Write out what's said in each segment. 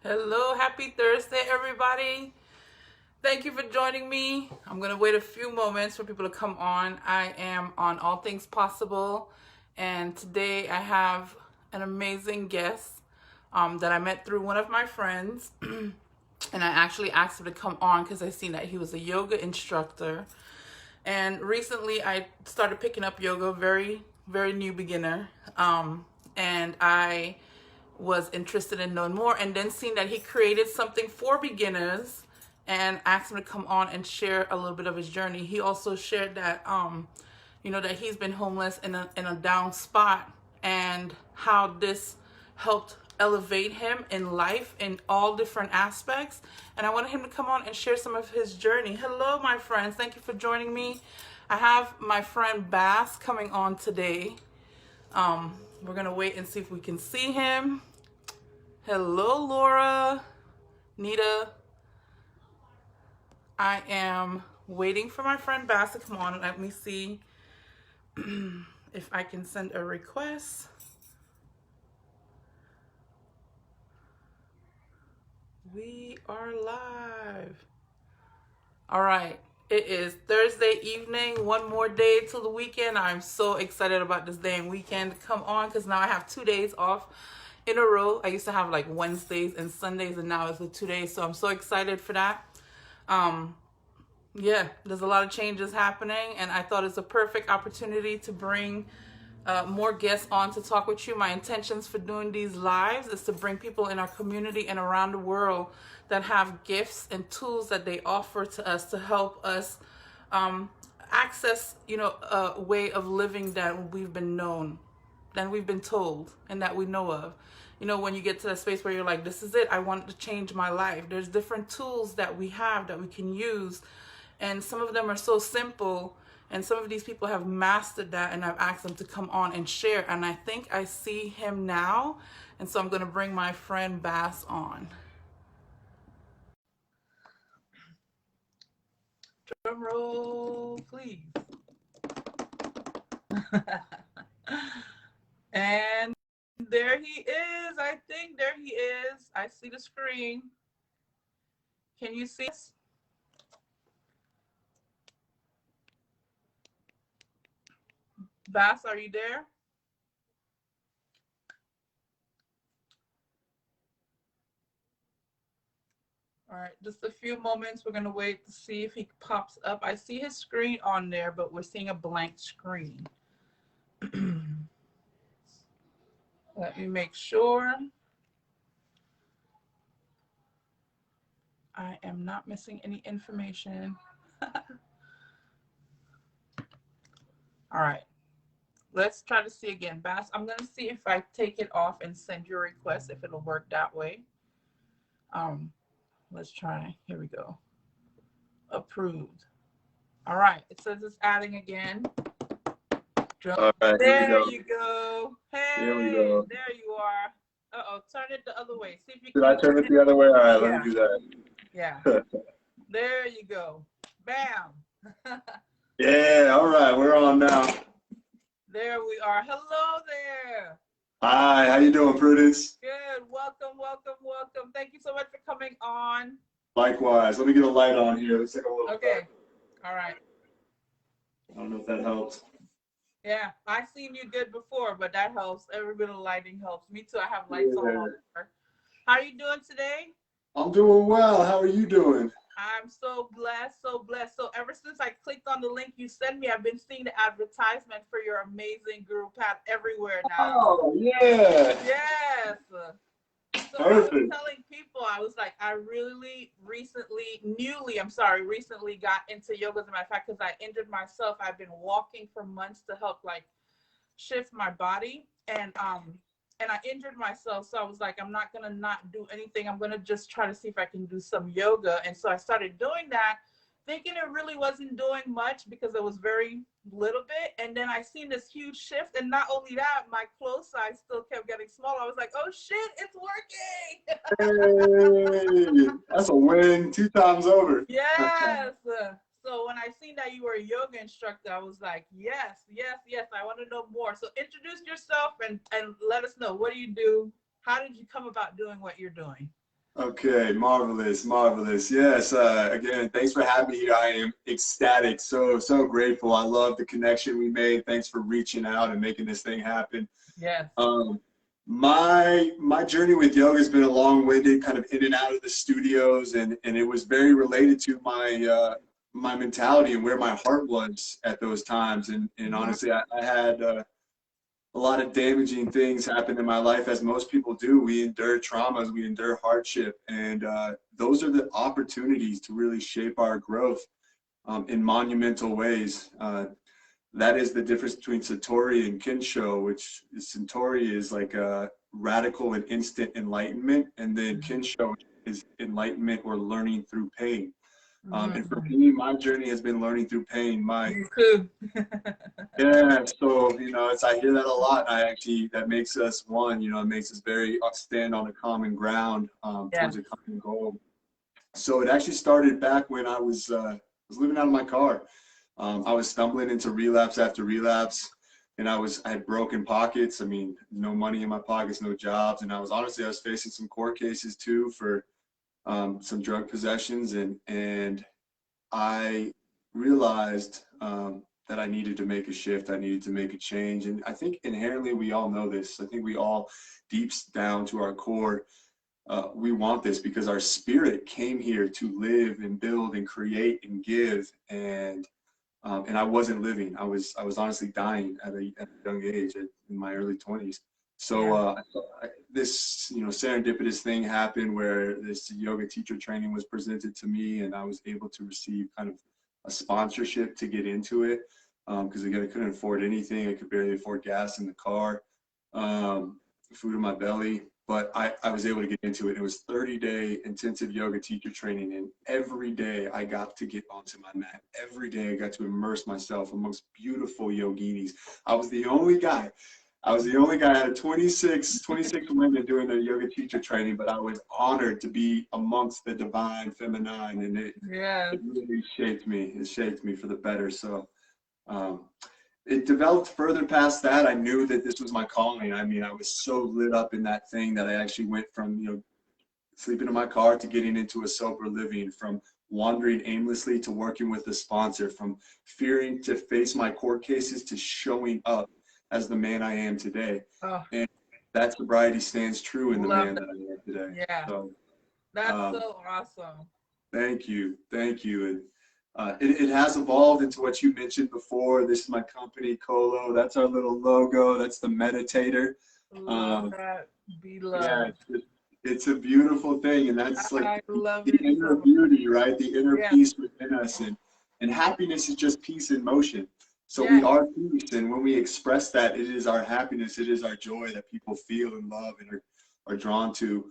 Hello, happy Thursday, everybody. Thank you for joining me. I'm going to wait a few moments for people to come on. I am on All Things Possible, and today I have an amazing guest that I met through one of my friends. And I actually asked him to come on because I seen that he was a yoga instructor. And recently I started picking up yoga, very new beginner. And I was interested in knowing more, and then seeing that he created something for beginners and asked him to come on and share a little bit of his journey. He also shared that that he's been homeless in a down spot, and how this helped elevate him in life in all different aspects. And I wanted him to come on and share some of his journey. Hello, my friends. Thank you for joining me. I have my friend Bass coming on today. We're going to wait and see if we can see him. Hello, Laura, Nita. I am waiting for my friend Bass to come on. Let me see if I can send a request. We are live. All right. It is Thursday evening. One more day till the weekend. I'm so excited about this day and weekend to come on because now I have 2 days off in a row. I used to have like Wednesdays and Sundays, and now it's the 2 days. So I'm so excited for that. Yeah, there's a lot of changes happening, and I thought it's a perfect opportunity to bring more guests on to talk with you. My intentions for doing these lives is to bring people in our community and around the world that have gifts and tools that they offer to us to help us access, a way of living that we've been known, that we've been told, and that we know of. When you get to that space where you're like, this is it, I want to change my life. There's different tools that we have that we can use, and some of them are so simple, and some of these people have mastered that, and I've asked them to come on and share, and I think I see him now, and so I'm going to bring my friend Bass on. Drum roll, please. And there he is. I think there he is. I see the screen. Can you see us? Bass, are you there? All right, just a few moments. We're going to wait to see if he pops up. I see his screen on there, but we're seeing a blank screen. Let me make sure I am not missing any information. All right, let's try to see again. Bass, I'm going to see if I take it off and send you a request, if it'll work that way. Let's try. Here we go. Approved. All right. It says it's adding again. All right, there you go. Hey, here we go. there you are. Uh-oh, turn it the other way. See if you Should I turn it the other way? All right, let me do that. Yeah. There you go. Bam. Yeah, all right, we're on now. There we are. Hello there. Hi, how you doing, Prudence? Good. Welcome, welcome, welcome. Thank you so much for coming on. Likewise. Let me get a light on here. Looks like a little Okay. All right. I don't know if that helps. Yeah, I've seen you good before, but that helps. Every bit of lighting helps. Me too. I have lights on all over. How are you doing today? I'm doing well. How are you doing? I'm so blessed, so blessed. So ever since I clicked on the link you sent me, I've been seeing the advertisement for your amazing GuruPad everywhere now. Oh, yeah. Yes. So Perfect. I was telling people, I was like, I recently got into yoga. As a matter of fact, because I injured myself, I've been walking for months to help like shift my body, and I injured myself. So I was like, I'm not gonna not do anything. I'm gonna just try to see if I can do some yoga. And so I started doing that, thinking it really wasn't doing much because it was very little bit. And then I seen this huge shift. And not only that, my clothes size still kept getting smaller. I was like, oh shit, it's working. Hey, that's a win 2 times over. Yes. So when I seen that you were a yoga instructor, I was like, yes, yes, yes, I want to know more. So introduce yourself and let us know, what do you do? How did you come about doing what you're doing? Okay, marvelous, marvelous. Yes, again, thanks for having me here. I am ecstatic, so grateful. I love the connection we made. Thanks for reaching out and making this thing happen. Yes. Um, my journey with yoga has been a long-winded, kind of in and out of the studios, and it was very related to my mentality and where my heart was at those times. And honestly, I had a lot of damaging things happen in my life, as most people do. We endure traumas, we endure hardship, and those are the opportunities to really shape our growth in monumental ways. That is the difference between Satori and Kinsho, which Satori is like a radical and instant enlightenment, and then Kinsho is enlightenment or learning through pain. And for me, my journey has been learning through pain. You too. Yeah, so I hear that a lot. I actually that makes us one. It makes us very stand on a common ground Yeah. towards a common goal. So it actually started back when I was living out of my car. I was stumbling into relapse after relapse, and I had broken pockets. I mean, no money in my pockets, no jobs, and I was facing some court cases too for some drug possessions, and I realized that I needed to make a shift. I needed to make a change. And I think inherently we all know this. I think we all, deep down to our core, we want this because our spirit came here to live and build and create and give. And I wasn't living. I was honestly dying at a young age, in my early 20s. So this serendipitous thing happened where this yoga teacher training was presented to me, and I was able to receive kind of a sponsorship to get into it, because again, I couldn't afford anything. I could barely afford gas in the car, food in my belly. But I was able to get into it. It was 30-day intensive yoga teacher training, and every day I got to get onto my mat. Every day I got to immerse myself amongst beautiful yoginis. I was the only guy. I had 26 women doing their yoga teacher training, but I was honored to be amongst the divine feminine, and it really shaped me. It shaped me for the better. So it developed further past that. I knew that this was my calling. I mean, I was so lit up in that thing that I actually went from, sleeping in my car to getting into a sober living, from wandering aimlessly to working with a sponsor, from fearing to face my court cases to showing up as the man I am today. Oh, And that sobriety stands true in the man that. that I am today. Yeah. So That's so awesome. thank you. Thank you. And it has evolved into what you mentioned before. This is my company, COLO. That's our little logo. That's the meditator. Love that. Be Yeah, loved. it's a beautiful thing. And that's like I love the it inner so beauty, right? The inner much. peace within us. And happiness is just peace in motion. So we Yeah. are peace. And when we express that, it is our happiness. It is our joy that people feel and love and are drawn to.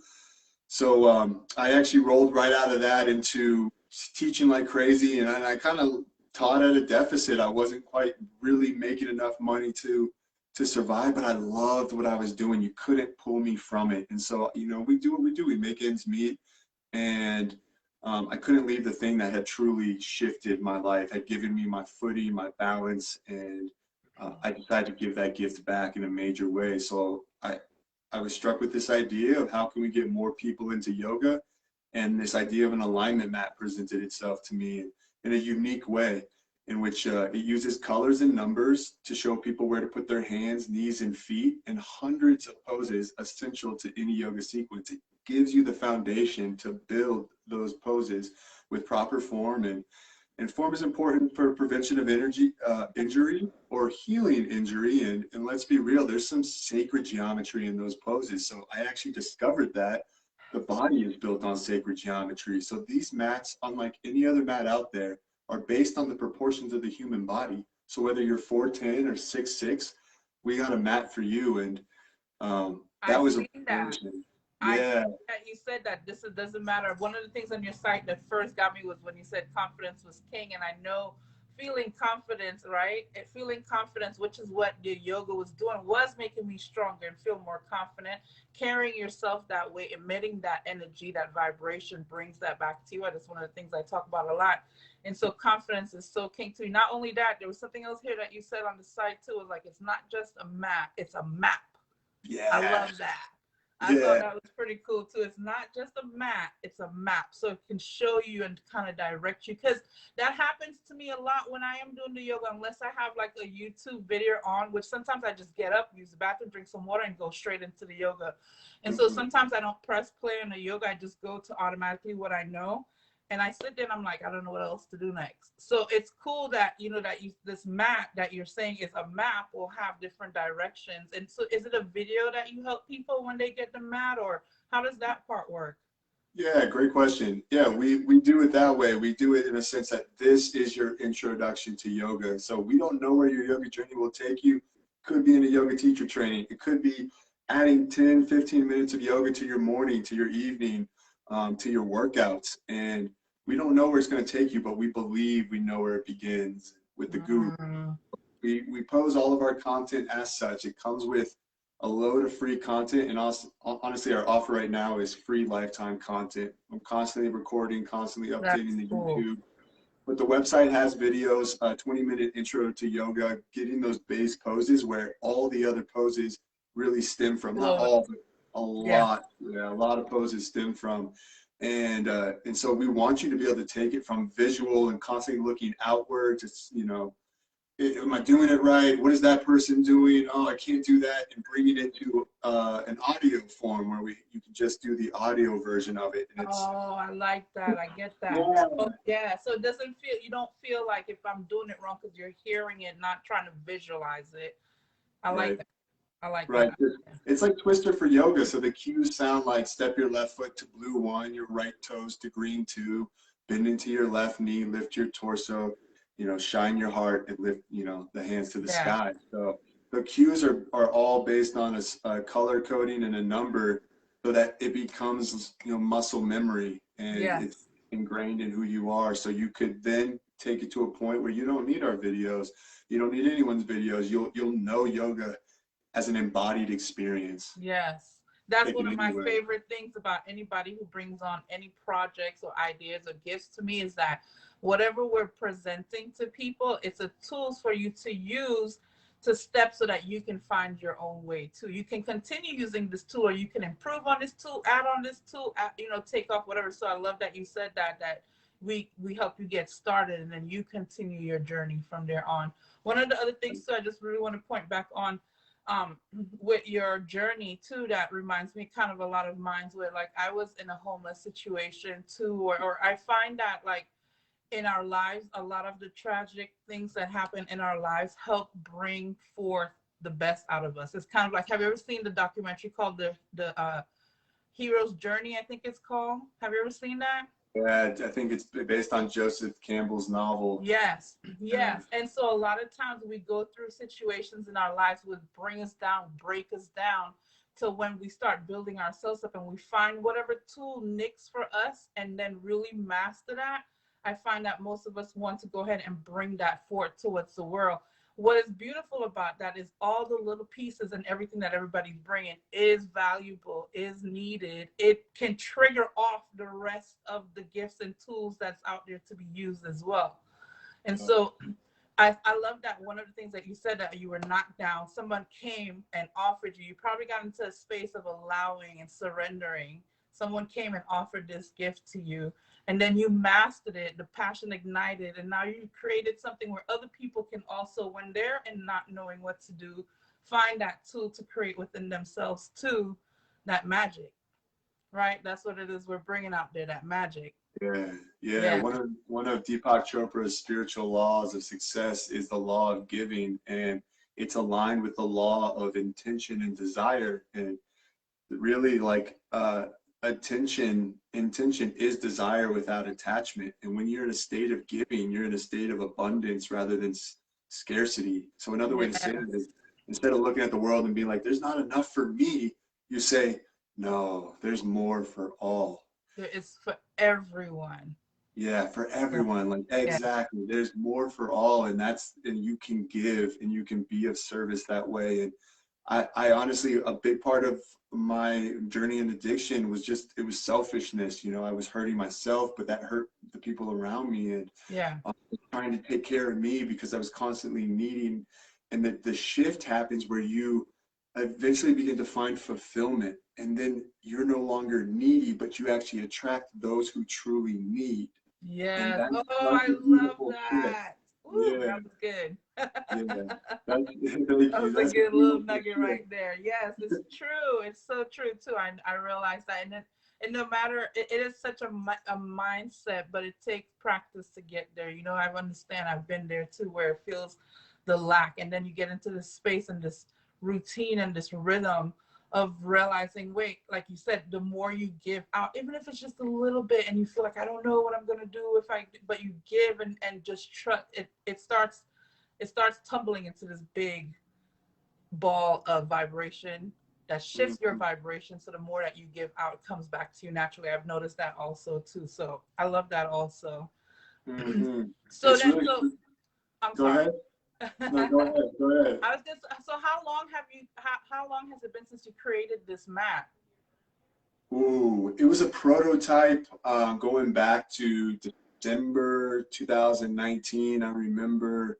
So I actually rolled right out of that into teaching like crazy, and I kind of taught at a deficit. I wasn't quite really making enough money to survive, but I loved what I was doing. You couldn't pull me from it. And so, we do what we do. We make ends meet, and I couldn't leave the thing that had truly shifted my life, had given me my footing, my balance, and I decided to give that gift back in a major way. So I was struck with this idea of how can we get more people into yoga, and this idea of an alignment mat presented itself to me in a unique way, in which it uses colors and numbers to show people where to put their hands, knees, and feet, and hundreds of poses essential to any yoga sequence. It gives you the foundation to build those poses with proper form, and form is important for prevention of injury or healing injury. And let's be real, there's some sacred geometry in those poses. So I actually discovered that the body is built on sacred geometry. So these mats, unlike any other mat out there, are based on the proportions of the human body. So whether you're 4'10" or 6'6", we got a mat for you. And that I was a see that. revelation. I Yeah. see that you said that it doesn't matter. One of the things on your site that first got me was when you said confidence was king, and I know feeling confidence, right? And feeling confidence, which is what the yoga was doing, was making me stronger and feel more confident. Carrying yourself that way, emitting that energy, that vibration brings that back to you. And that's one of the things I talk about a lot. And so confidence is so king to me. Not only that, there was something else here that you said on the site too. It was like, it's not just a map, it's a map. Yeah. I love that. I thought Yeah. that was pretty cool too. It's not just a mat, it's a map. So it can show you and kind of direct you. Because that happens to me a lot when I am doing the yoga, unless I have like a YouTube video on, which sometimes I just get up, use the bathroom, drink some water, and go straight into the yoga. And so Mhm. sometimes I don't press play on the yoga, I just go to automatically what I know. And I sit there and I'm like, I don't know what else to do next. So it's cool that, you know, that you, this map that you're saying is a map will have different directions. And so is it a video that you help people when they get the mat, or how does that part work? Yeah, great question. Yeah, we do it that way. We do it in a sense that this is your introduction to yoga. So we don't know where your yoga journey will take you. Could be in a yoga teacher training. It could be adding 10, 15 minutes of yoga to your morning, to your evening, to your workouts. And we don't know where it's going to take you, but we believe we know where it begins with the guru. Mm, We pose all of our content as such. It comes with a load of free content, and also, honestly, our offer right now is free lifetime content. I'm constantly recording, constantly updating that's the cool. YouTube. But the website has videos, a 20-minute intro to yoga, getting those base poses where all the other poses really stem from. Not Flow. all, but a Yeah. lot. Yeah, a lot of poses stem from. And so we want you to be able to take it from visual and constantly looking outward to, you know, am I doing it right? What is that person doing? Oh, I can't do that, and bring it into an audio form where you can just do the audio version of it, and it's Oh, I like that. I get that. yeah, Oh, yeah. So it doesn't feel, you don't feel like if I'm doing it wrong because you're hearing it, not trying to visualize it. I like right, that. I like right. that. It's like Twister for yoga. So the cues sound like step your left foot to blue 1, your right toes to green 2, bend into your left knee, lift your torso, you know, shine your heart, and lift, you know, the hands to the Yeah. sky. So the cues are all based on a color coding and a number, so that it becomes, you know, muscle memory, and Yes. it's ingrained in who you are. So you could then take it to a point where you don't need our videos, you don't need anyone's videos. You'll know yoga as an embodied experience. Yes. That's Take one it of my anywhere. favorite things about anybody who brings on any projects or ideas or gifts to me is that whatever we're presenting to people, it's a tools for you to use to step so that you can find your own way too. You can continue using this tool, or you can improve on this tool, add on this tool, you know, take off whatever. So I love that you said that we help you get started and then you continue your journey from there on. One of the other things too, I just really want to point back on um with your journey too, that reminds me kind of a lot of mine where like I was in a homeless situation too, or I find that like in our lives a lot of the tragic things that happen in our lives help bring forth the best out of us. It's kind of like, have you ever seen the documentary called the hero's journey, I think it's called? Have you ever seen that? Yeah, I think it's based on Joseph Campbell's novel. Yes, Yeah. yes. And so a lot of times we go through situations in our lives would bring us down, break us down, to when we start building ourselves up and we find whatever tool nicks for us and then really master that. I find that most of us want to go ahead and bring that forth towards the world. What is beautiful about that is all the little pieces and everything that everybody's bringing is valuable, is needed. It can trigger off the rest of the gifts and tools that's out there to be used as well. And so I love that one of the things that you said, that you were knocked down, someone came and offered you, you probably got into a space of allowing and surrendering. Someone came and offered this gift to you, and then you mastered it, the passion ignited, and now you created something where other people can also, when they're in not knowing what to do, find that tool to create within themselves too, that magic, right? That's what it is we're bringing out there, that magic. Yeah, yeah. Yeah. One of Deepak Chopra's spiritual laws of success is the law of giving, and it's aligned with the law of intention and desire. And really, like intention is desire without attachment. And when you're in a state of giving, you're in a state of abundance rather than scarcity. So another way to say it Yes. is, instead of looking at the world and being like, "There's not enough for me," you say, "No, there's more for all." It's for everyone. Yeah, for Yeah. everyone. Like Yeah. exactly. There's more for all, and you can give and you can be of service that way. And I honestly, a big part of my journey in addiction was just, it was selfishness. You know, I was hurting myself, but that hurt the people around me, and Yeah. trying to take care of me because I was constantly needing. And the shift happens where you eventually begin to find fulfillment. and then you're no longer needy, but you actually attract those who truly need. And Yes. that's Oh, such I a love beautiful shift. that. Ooh, Yeah, that was good. yeah. That's That thank was you. a That's a good little beautiful nugget shift. right there. Yes, it's true. It's so true too. I realize that, and no matter it is such a mindset, but it takes practice to get there. You know, I understand. I've been there too, where it feels the lack, and then you get into this space and this routine and this rhythm of realizing, wait, like you said, the more you give out, even if it's just a little bit, and you feel like I don't know what I'm gonna do if I, but you give and just trust it. It starts tumbling into this big ball of vibration that shifts your Mhm, vibration. So the more that you give out, it comes back to you naturally. I've noticed that also too. So I love that also. mhm. So It's then, really. so I'm Go sorry. ahead. No, go I ahead. Go ahead. was just, so how long has it been since you created this map? Ooh, it was a prototype going back to December 2019. I remember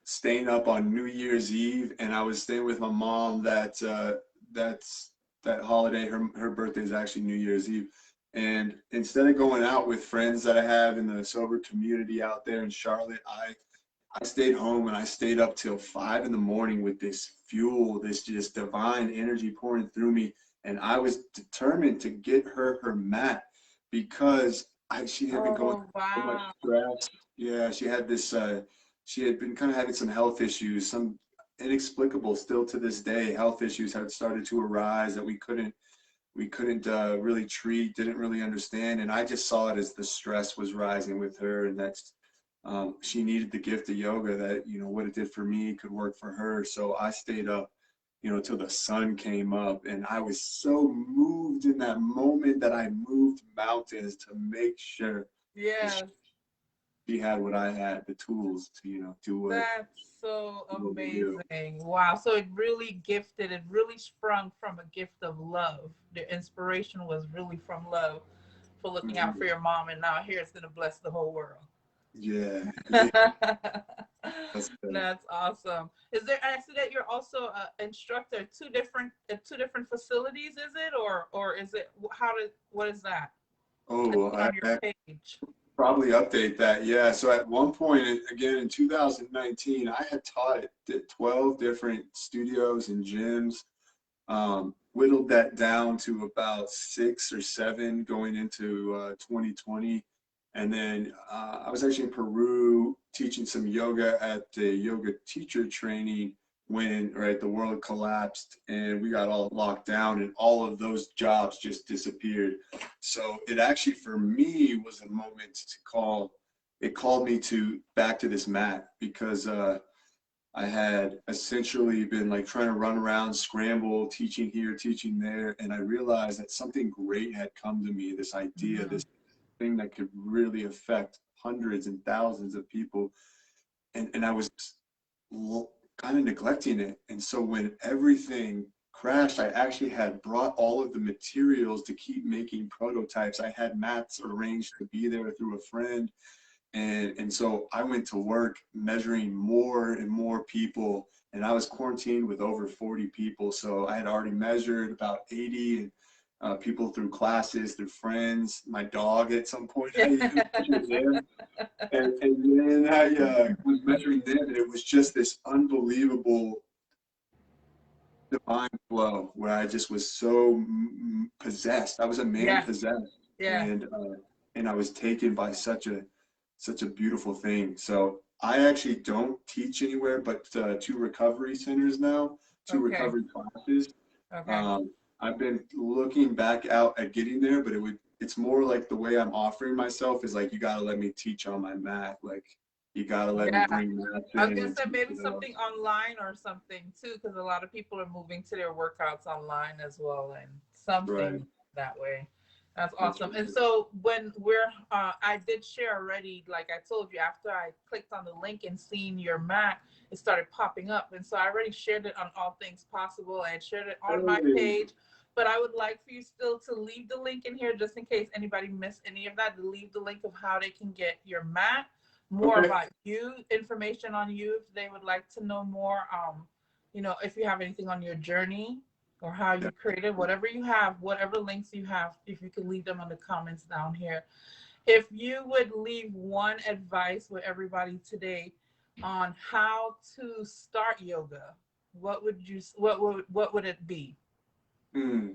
staying up on New Year's Eve, and I was staying with my mom. That's that holiday. Her birthday is actually New Year's Eve, and instead of going out with friends that I have in the sober community out there in Charlotte, I stayed home and I stayed up till 5 in the morning with this fuel, this just divine energy pouring through me. And I was determined to get her mat because she had been going Oh through so much wow. stress. Yeah, she had this, she had been kind of having some health issues, some inexplicable still to this day, health issues had started to arise that we couldn't really treat, didn't really understand. And I just saw it as the stress was rising with her, and that's she needed the gift of yoga that, what it did for me could work for her. So I stayed up, till the sun came up. And I was so moved in that moment that I moved mountains to make sure that Yes. she had what I had, the tools to, do That's so what we do. amazing. Wow. So it really sprung from a gift of love. The inspiration was really from love for looking out for Mhm. your mom. And now here it's going to bless the whole world. Yeah, yeah, that's good. That's awesome. I see that you're also an instructor at two different facilities, is it? Or is it, what is that? I Oh, see it on your page. probably update that. Yeah. So at one point, again in 2019, I had taught at 12 different studios and gyms, whittled that down to about 6 or 7 going into 2020. And then I was actually in Peru teaching some yoga at the yoga teacher training when, right, the world collapsed and we got all locked down and all of those jobs just disappeared. So it actually, for me, was a moment it called me back to this mat because I had essentially been like trying to run around, scramble, teaching here, teaching there, and I realized that something great had come to me, this idea, Mhm. this thing that could really affect hundreds and thousands of people. And I was kind of neglecting it. And so when everything crashed, I actually had brought all of the materials to keep making prototypes. I had mats arranged to be there through a friend. And so I went to work measuring more and more people, and I was quarantined with over 40 people. So I had already measured about 80 people through classes, through friends. My dog at some point, I even measured him. And then I was measuring them, and it was just this unbelievable divine flow where I just was so possessed. I was a man Yeah. possessed, Yeah. and I was taken by such a beautiful thing. So I actually don't teach anywhere but two recovery centers now, two Okay. recovery classes. Okay. Um, I've been looking back out at getting there, but it's more like the way I'm offering myself is like, you got to let me teach on my mat. Like, you got to let me Yeah. bring mats I was in gonna and say teach maybe you something those. online or something too, because a lot of people are moving to their workouts online as well, and That's right. something that way. That's That's awesome. And right. so when I did share already, like I told you, after I clicked on the link and seen your mat, it started popping up, and so I already shared it on All Things Possible and shared it on my Hey. page. But I would like for you still to leave the link in here just in case anybody missed any of that. To leave the link of how they can get your mat, more Okay. about you, information on you if they would like to know more. If you have anything on your journey. or how Yeah. you created, whatever you have, whatever links you have, if you could leave them in the comments down here. If you would leave one advice with everybody today on how to start yoga, what would it be? Mm.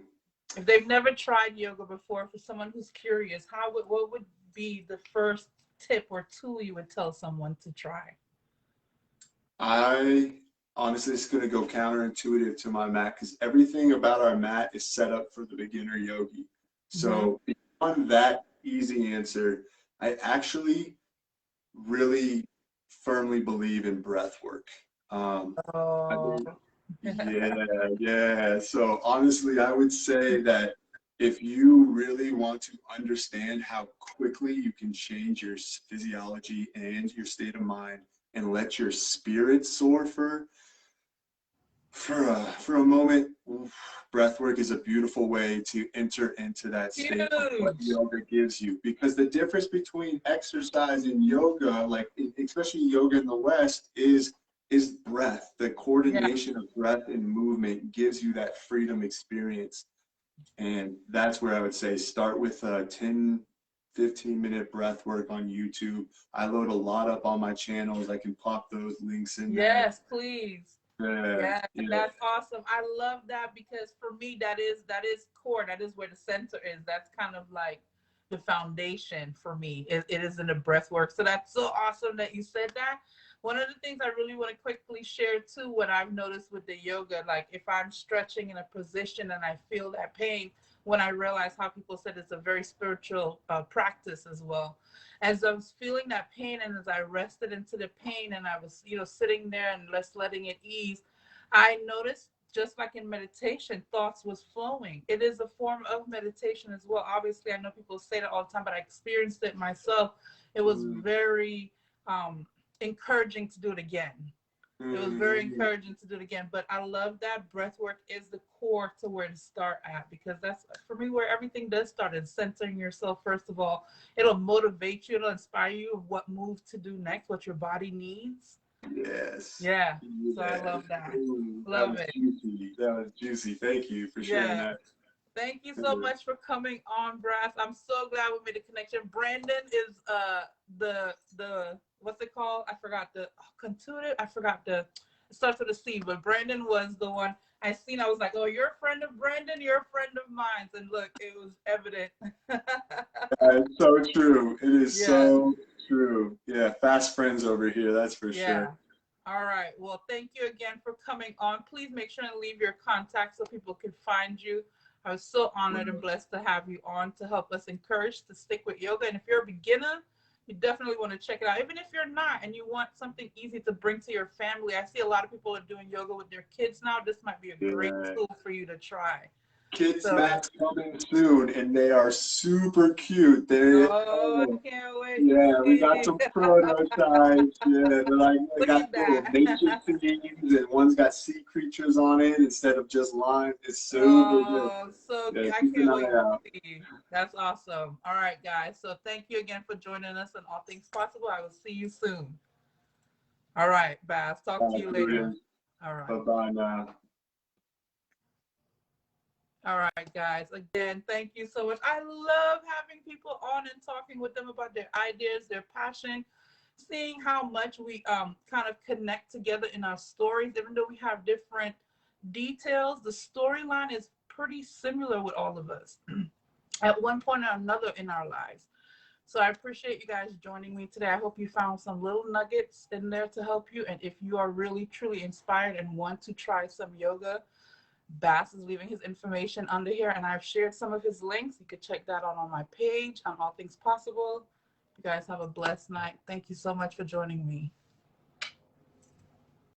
If they've never tried yoga before, for someone who's curious, what would be the first tip or tool you would tell someone to try? I honestly, it's going to go counterintuitive to my mat because everything about our mat is set up for the beginner yogi. Mm-hmm. So beyond that easy answer, I actually really firmly believe in breath work. I Oh, mean, yeah, yeah. So honestly, I would say that if you really want to understand how quickly you can change your physiology and your state of mind and let your spirit soar for a moment, oof, breath work is a beautiful way to enter into that state of what huge. yoga gives you. Because the difference between exercise and yoga, like especially yoga in the West, is breath. The Yeah. coordination of breath and movement gives you that freedom experience. And that's where I would say start with a 10, 15-minute breath work on YouTube. I load a lot up on my channels. I can pop those links in there. Yes, please. Yeah, Yeah, yeah. that's awesome. I love that because for me that is core. That is where the center is. That's kind of like the foundation for me. It is in the breath work. So that's so awesome that you said that. One of the things I really want to quickly share too, what I've noticed with the yoga, like if I'm stretching in a position and I feel that pain, when I realize how people said it's a very spiritual practice as well. As I was feeling that pain and as I rested into the pain and I was, sitting there and just letting it ease, I noticed, just like in meditation, thoughts was flowing. It is a form of meditation as well. Obviously, I know people say that all the time, but I experienced it myself. It was Mm, very encouraging to do it again. It was very mm, encouraging to do it again. But I love that breath work is the core to where to start at, because that's for me where everything does start, in centering yourself first of all. It'll motivate you, it'll inspire you of what move to do next, what your body needs. yes. Yeah. So I Yes. love that. Ooh, that Love was it. juicy. That was juicy. Thank you for sharing Yeah. that. Thank you so much for coming on, Brass. I'm so glad we made a connection. Brandon is the what's it called? I forgot the contuitive. I forgot the it starts with a C, but Brandon was the one I seen. I was like, oh, you're a friend of Brandon. You're a friend of mine. And look, it was evident. It's so true. It is Yes. so true. Yeah, fast friends over here, that's for Yeah. sure. All right. Well, thank you again for coming on. Please make sure and leave your contact so people can find you. I was so honored and blessed to have you on to help us encourage to stick with yoga. And if you're a beginner, you definitely want to check it out. Even if you're not and you want something easy to bring to your family, I see a lot of people are doing yoga with their kids now. This might be a great Yeah. tool for you to try. Kids So, Mats coming soon, and they are super cute. oh, I can't wait to Yeah, we got see. some prototypes. Yeah, they Look got at little that. nature themes, and one's got sea creatures on it instead of just lines. It's super good. Oh, so Yeah, I keep an can't eye wait to out. see. That's awesome. All right, guys. So thank you again for joining us on All Things Possible. I will see you soon. All right, Bass. Talk to you later. All right. Bye bye now. All right, guys. Again, thank you so much. I love having people on and talking with them about their ideas, their passion, seeing how much we kind of connect together in our stories, even though we have different details. The storyline is pretty similar with all of us at one point or another in our lives. So I appreciate you guys joining me today. I hope you found some little nuggets in there to help you. And if you are really, truly inspired and want to try some yoga, Bass is leaving his information under here, and I've shared some of his links. You could check that out on my page on All Things Possible. You guys have a blessed night. Thank you so much for joining me.